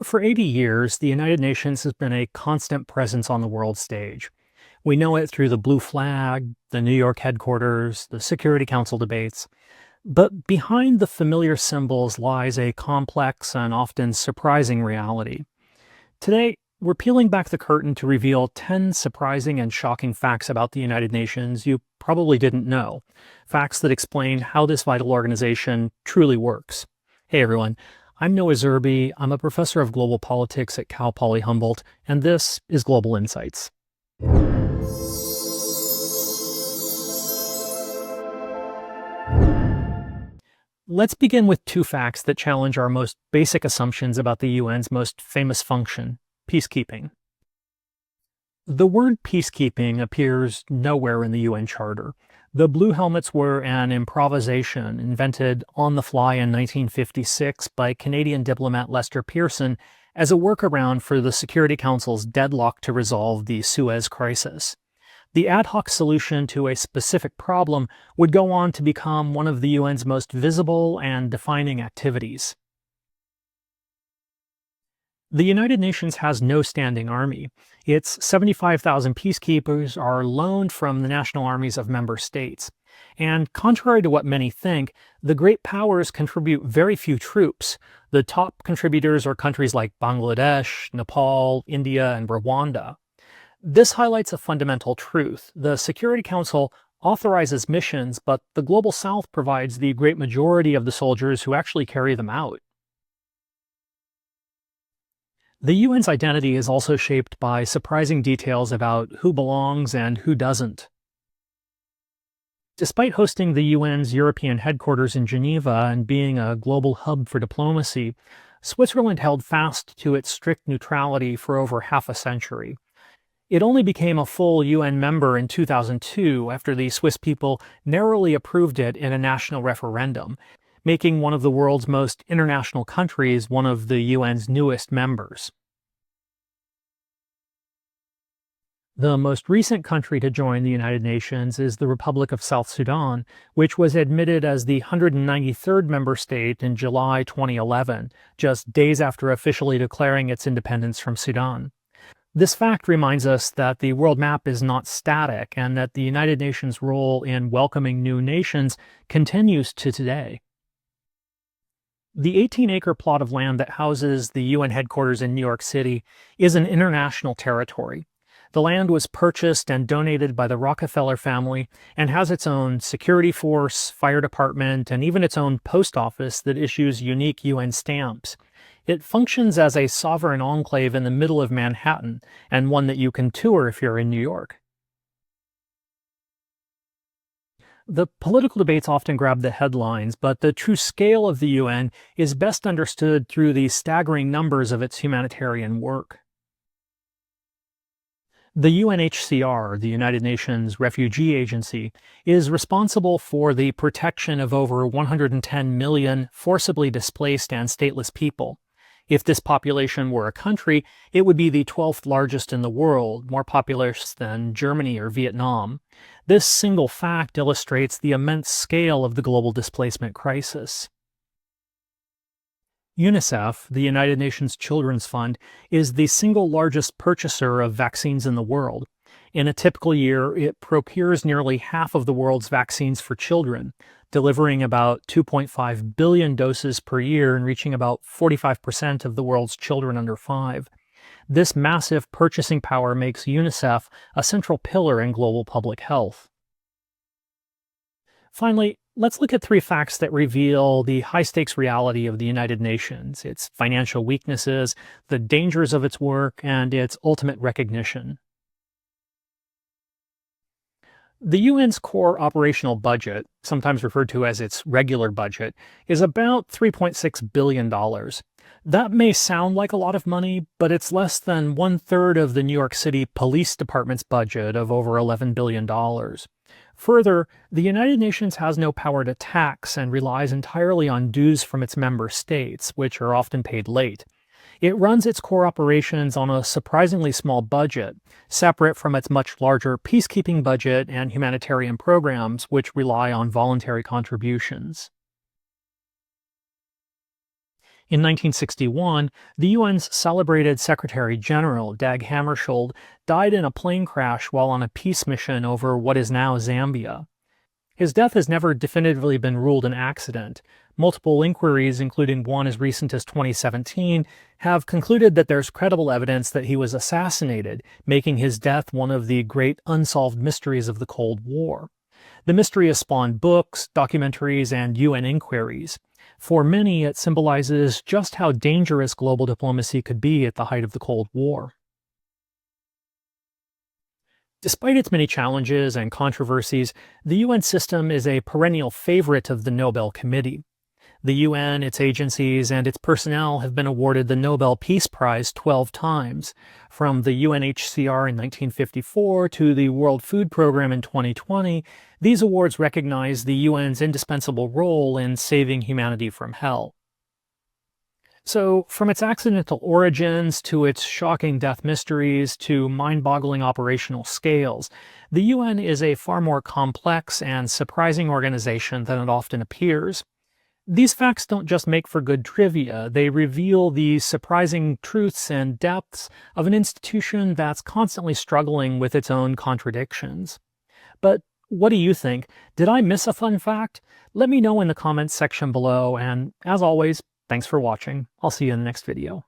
For 80 years, the United Nations has been a constant presence on the world stage. We know it through the blue flag, the New York headquarters, the Security Council debates. But behind the familiar symbols lies a complex and often surprising reality. Today, we're peeling back the curtain to reveal 10 surprising and shocking facts about the United Nations you probably didn't know. Facts that explain how this vital organization truly works. Hey everyone, I'm Noah Zerbe. I'm a professor of global politics at Cal Poly Humboldt, and this is Global Insights. Let's begin with two facts that challenge our most basic assumptions about the UN's most famous function, peacekeeping. The word peacekeeping appears nowhere in the UN Charter. The Blue Helmets were an improvisation invented on the fly in 1956 by Canadian diplomat Lester Pearson as a workaround for the Security Council's deadlock to resolve the Suez Crisis. The ad hoc solution to a specific problem would go on to become one of the UN's most visible and defining activities. The United Nations has no standing army. Its 75,000 peacekeepers are loaned from the national armies of member states. And contrary to what many think, the great powers contribute very few troops. The top contributors are countries like Bangladesh, Nepal, India, and Rwanda. This highlights a fundamental truth. The Security Council authorizes missions, but the Global South provides the great majority of the soldiers who actually carry them out. The UN's identity is also shaped by surprising details about who belongs and who doesn't. Despite hosting the UN's European headquarters in Geneva and being a global hub for diplomacy, Switzerland held fast to its strict neutrality for over half a century. It only became a full UN member in 2002 after the Swiss people narrowly approved it in a national referendum, making one of the world's most international countries one of the UN's newest members. The most recent country to join the United Nations is the Republic of South Sudan, which was admitted as the 193rd member state in July 2011, just days after officially declaring its independence from Sudan. This fact reminds us that the world map is not static and that the United Nations' role in welcoming new nations continues to today. The 18-acre plot of land that houses the UN headquarters in New York City is an international territory. The land was purchased and donated by the Rockefeller family and has its own security force, fire department, and even its own post office that issues unique UN stamps. It functions as a sovereign enclave in the middle of Manhattan, and one that you can tour if you're in New York. The political debates often grab the headlines, but the true scale of the UN is best understood through the staggering numbers of its humanitarian work. The UNHCR, the United Nations Refugee Agency, is responsible for the protection of over 110 million forcibly displaced and stateless people. If this population were a country, it would be the 12th largest in the world, more populous than Germany or Vietnam. This single fact illustrates the immense scale of the global displacement crisis. UNICEF, the United Nations Children's Fund, is the single largest purchaser of vaccines in the world. In a typical year, it procures nearly half of the world's vaccines for children, delivering about 2.5 billion doses per year and reaching about 45% of the world's children under 5. This massive purchasing power makes UNICEF a central pillar in global public health. Finally, let's look at three facts that reveal the high-stakes reality of the United Nations, its financial weaknesses, the dangers of its work, and its ultimate recognition. The UN's core operational budget, sometimes referred to as its regular budget, is about $3.6 billion. That may sound like a lot of money, but it's less than 1/3 of the New York City Police Department's budget of over $11 billion. Further, the United Nations has no power to tax and relies entirely on dues from its member states, which are often paid late. It runs its core operations on a surprisingly small budget, separate from its much larger peacekeeping budget and humanitarian programs, which rely on voluntary contributions. In 1961, the UN's celebrated Secretary General, Dag Hammarskjöld, died in a plane crash while on a peace mission over what is now Zambia. His death has never definitively been ruled an accident. Multiple inquiries, including one as recent as 2017, have concluded that there's credible evidence that he was assassinated, making his death one of the great unsolved mysteries of the Cold War. The mystery has spawned books, documentaries, and UN inquiries. For many, it symbolizes just how dangerous global diplomacy could be at the height of the Cold War. Despite its many challenges and controversies, the UN system is a perennial favorite of the Nobel Committee. The UN, its agencies, and its personnel have been awarded the Nobel Peace Prize 12 times, from the UNHCR in 1954 to the World Food Programme in 2020. These awards recognize the UN's indispensable role in saving humanity from hell. So, from its accidental origins to its shocking death mysteries to mind-boggling operational scales, the UN is a far more complex and surprising organization than it often appears. These facts don't just make for good trivia, they reveal the surprising truths and depths of an institution that's constantly struggling with its own contradictions. But what do you think? Did I miss a fun fact? Let me know in the comments section below, and as always, thanks for watching. I'll see you in the next video.